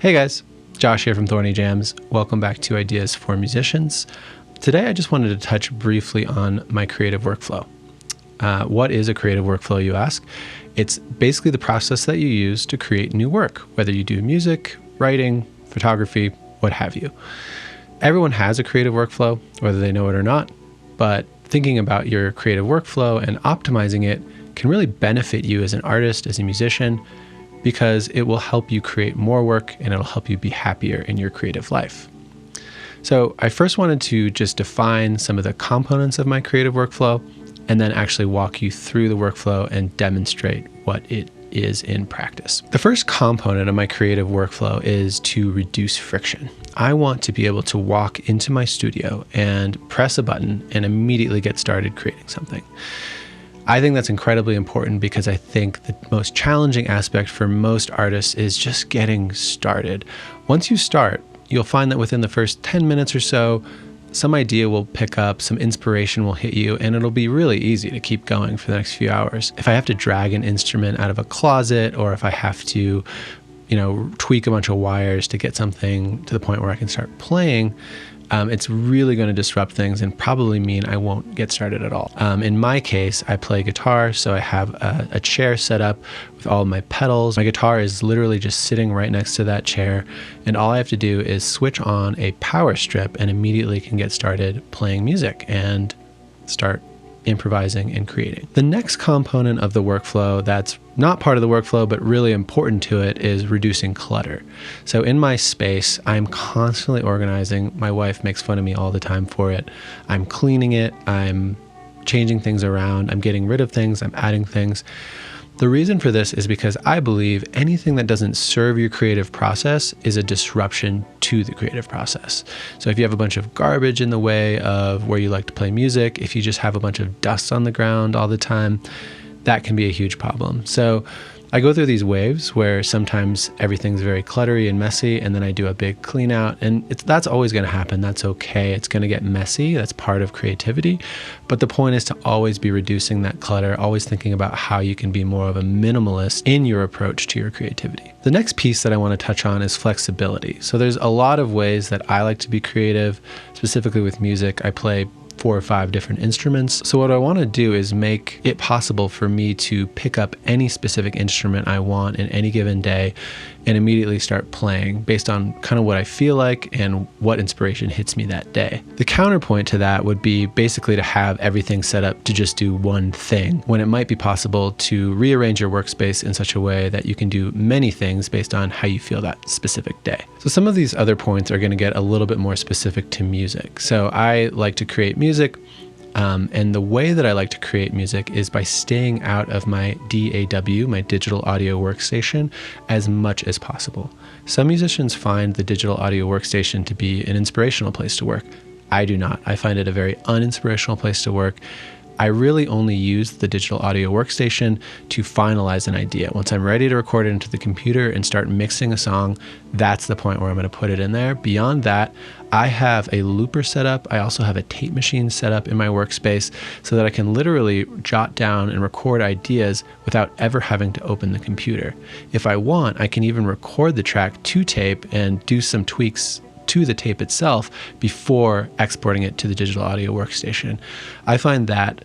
Hey guys, Josh here from Thorny Jams. Welcome back to Ideas for Musicians. Today I just wanted to touch briefly on my creative workflow. What is a creative workflow, you ask? It's basically the process that you use to create new work, whether you do music, writing, photography, what have you. Everyone has a creative workflow, whether they know it or not, but thinking about your creative workflow and optimizing it can really benefit you as an artist, as a musician, because it will help you create more work and it'll help you be happier in your creative life. So I first wanted to just define some of the components of my creative workflow and then actually walk you through the workflow and demonstrate what it is in practice. The first component of my creative workflow is to reduce friction. I want to be able to walk into my studio and press a button and immediately get started creating something. I think that's incredibly important because I think the most challenging aspect for most artists is just getting started. Once you start, you'll find that within the first 10 minutes or so, some idea will pick up, some inspiration will hit you, and it'll be really easy to keep going for the next few hours. If I have to drag an instrument out of a closet, or if I have to, tweak a bunch of wires to get something to the point where I can start playing, it's really going to disrupt things and probably mean I won't get started at all. In my case, I play guitar, so I have a chair set up with all of my pedals. My guitar is literally just sitting right next to that chair, and all I have to do is switch on a power strip and immediately can get started playing music and start improvising and creating. The next component of the workflow that's not part of the workflow but really important to it is reducing clutter. So in my space, I'm constantly organizing. My wife makes fun of me all the time for it. I'm cleaning it, I'm changing things around, I'm getting rid of things, I'm adding things. The reason for this is because I believe anything that doesn't serve your creative process is a disruption to the creative process. So if you have a bunch of garbage in the way of where you like to play music, if you just have a bunch of dust on the ground all the time, that can be a huge problem. So I go through these waves where sometimes everything's very cluttery and messy, and then I do a big clean out, and that's always going to happen. That's okay. It's going to get messy. That's part of creativity. But the point is to always be reducing that clutter, always thinking about how you can be more of a minimalist in your approach to your creativity. The next piece that I want to touch on is flexibility. So there's a lot of ways that I like to be creative, specifically with music. I play 4 or 5 different instruments. So what I want to do is make it possible for me to pick up any specific instrument I want in any given day and immediately start playing based on kind of what I feel like and what inspiration hits me that day. The counterpoint to that would be basically to have everything set up to just do one thing, when it might be possible to rearrange your workspace in such a way that you can do many things based on how you feel that specific day. So some of these other points are going to get a little bit more specific to music. So I like to create music. And the way that I like to create music is by staying out of my DAW, my digital audio workstation, as much as possible. Some musicians find the digital audio workstation to be an inspirational place to work. I do not. I find it a very uninspirational place to work. I really only use the digital audio workstation to finalize an idea. Once I'm ready to record it into the computer and start mixing a song, that's the point where I'm going to put it in there. Beyond that, I have a looper set up. I also have a tape machine set up in my workspace so that I can literally jot down and record ideas without ever having to open the computer. If I want, I can even record the track to tape and do some tweaks to the tape itself before exporting it to the digital audio workstation. I find that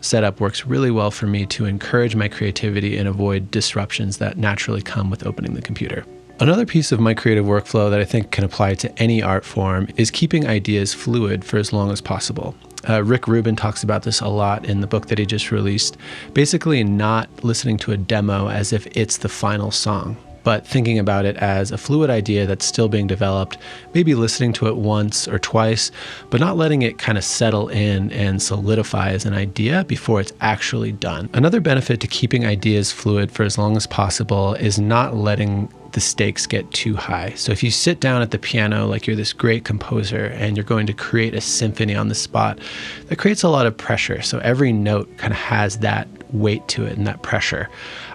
setup works really well for me to encourage my creativity and avoid disruptions that naturally come with opening the computer. Another piece of my creative workflow that I think can apply to any art form is keeping ideas fluid for as long as possible. Rick Rubin talks about this a lot in the book that he just released, basically not listening to a demo as if it's the final song, but thinking about it as a fluid idea that's still being developed, maybe listening to it once or twice, but not letting it kind of settle in and solidify as an idea before it's actually done. Another benefit to keeping ideas fluid for as long as possible is not letting the stakes get too high. So if you sit down at the piano like you're this great composer and you're going to create a symphony on the spot, that creates a lot of pressure. So every note kind of has that weight to it and that pressure.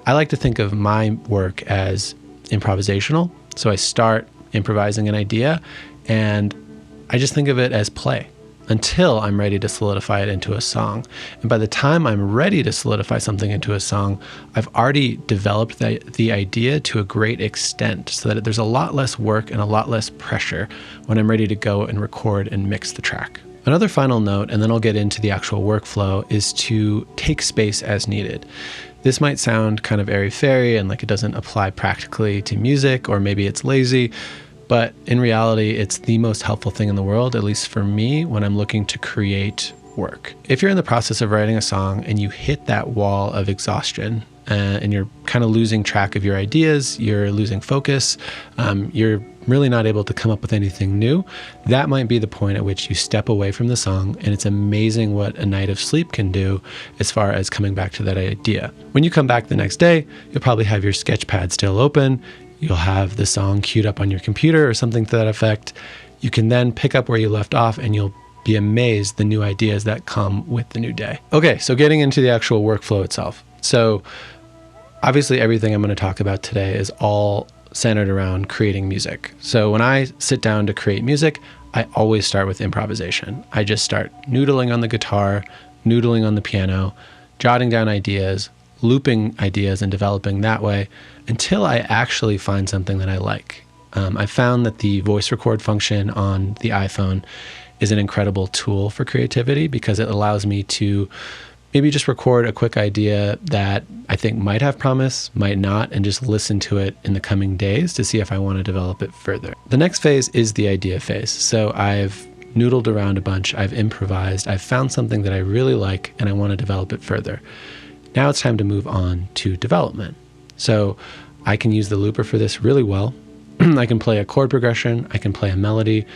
I like to think of my work as improvisational. So I start improvising an idea and I just think of it as play. until I'm ready to solidify it into a song. And by the time I'm ready to solidify something into a song, I've already developed the idea to a great extent so that there's a lot less work and a lot less pressure when I'm ready to go and record and mix the track. Another final note, and then I'll get into the actual workflow, is to take space as needed. This might sound kind of airy-fairy and like it doesn't apply practically to music, or maybe it's lazy, but in reality, it's the most helpful thing in the world, at least for me, when I'm looking to create work. If you're in the process of writing a song and you hit that wall of exhaustion, and you're kind of losing track of your ideas, you're losing focus, you're really not able to come up with anything new, that might be the point at which you step away from the song, and it's amazing what a night of sleep can do as far as coming back to that idea. When you come back the next day, you'll probably have your Sketchpad still open, you'll have the song queued up on your computer or something to that effect. You can then pick up where you left off and you'll be amazed the new ideas that come with the new day. Okay, so getting into the actual workflow itself. So obviously everything I'm going to talk about today is all centered around creating music. So when I sit down to create music, I always start with improvisation. I just start noodling on the guitar, noodling on the piano, jotting down ideas, looping ideas and developing that way until I actually find something that I like. I found that the voice record function on the iPhone is an incredible tool for creativity because it allows me to maybe just record a quick idea that I think might have promise, might not, and just listen to it in the coming days to see if I want to develop it further. The next phase is the idea phase. So I've noodled around a bunch, I've improvised, I've found something that I really like and I want to develop it further. Now it's time to move on to development. So I can use the looper for this really well. I can play a chord progression, I can play a melody,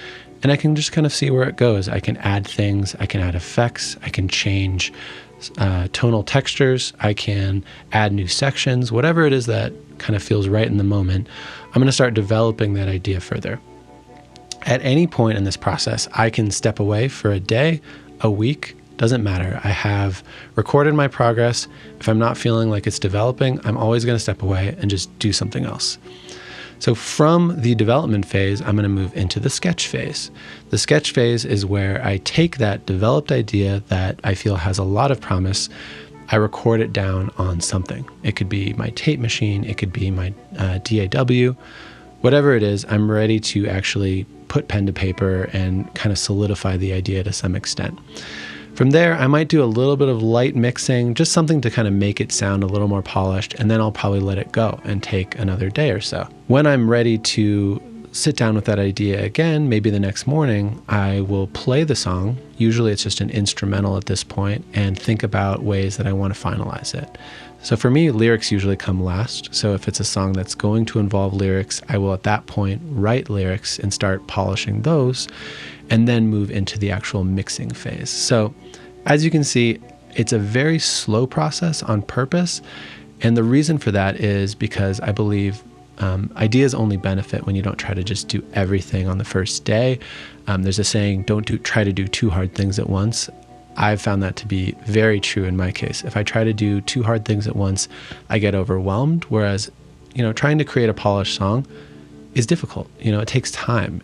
and I can just kind of see where it goes. I can add things, I can add effects, I can change tonal textures, I can add new sections, whatever it is that kind of feels right in the moment. I'm going to start developing that idea further. At any point in this process, I can step away for a day, a week, doesn't matter. I have recorded my progress. If I'm not feeling like it's developing, I'm always going to step away and just do something else. So from the development phase, I'm going to move into the sketch phase. The sketch phase is where I take that developed idea that I feel has a lot of promise, I record it down on something. It could be my tape machine, it could be my DAW, whatever it is, I'm ready to actually put pen to paper and kind of solidify the idea to some extent. From there, I might do a little bit of light mixing, just something to kind of make it sound a little more polished, and then I'll probably let it go and take another day or so. When I'm ready to sit down with that idea again, maybe the next morning, I will play the song. Usually it's just an instrumental at this point, and think about ways that I want to finalize it. So for me, lyrics usually come last. So if it's a song that's going to involve lyrics, I will at that point write lyrics and start polishing those, and then move into the actual mixing phase. So as you can see, it's a very slow process on purpose. And the reason for that is because I believe ideas only benefit when you don't try to just do everything on the first day. There's a saying, try to do two hard things at once. I've found that to be very true in my case. If I try to do two hard things at once, I get overwhelmed. Whereas, trying to create a polished song is difficult. It takes time.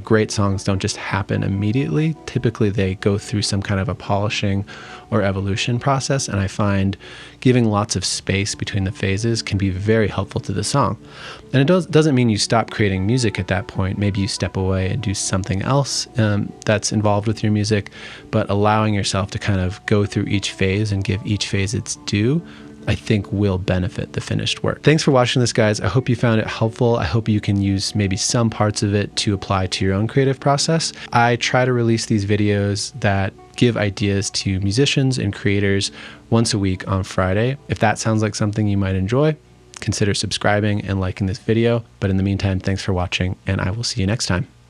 Great songs don't just happen immediately. Typically, they go through some kind of a polishing or evolution process, and I find giving lots of space between the phases can be very helpful to the song. And it doesn't mean you stop creating music at that point. Maybe you step away and do something else that's involved with your music, but allowing yourself to kind of go through each phase and give each phase its due, I think will benefit the finished work. Thanks for watching this, guys. I hope you found it helpful. I hope you can use maybe some parts of it to apply to your own creative process. I try to release these videos that give ideas to musicians and creators once a week on Friday. If that sounds like something you might enjoy, consider subscribing and liking this video. But in the meantime, thanks for watching, and I will see you next time.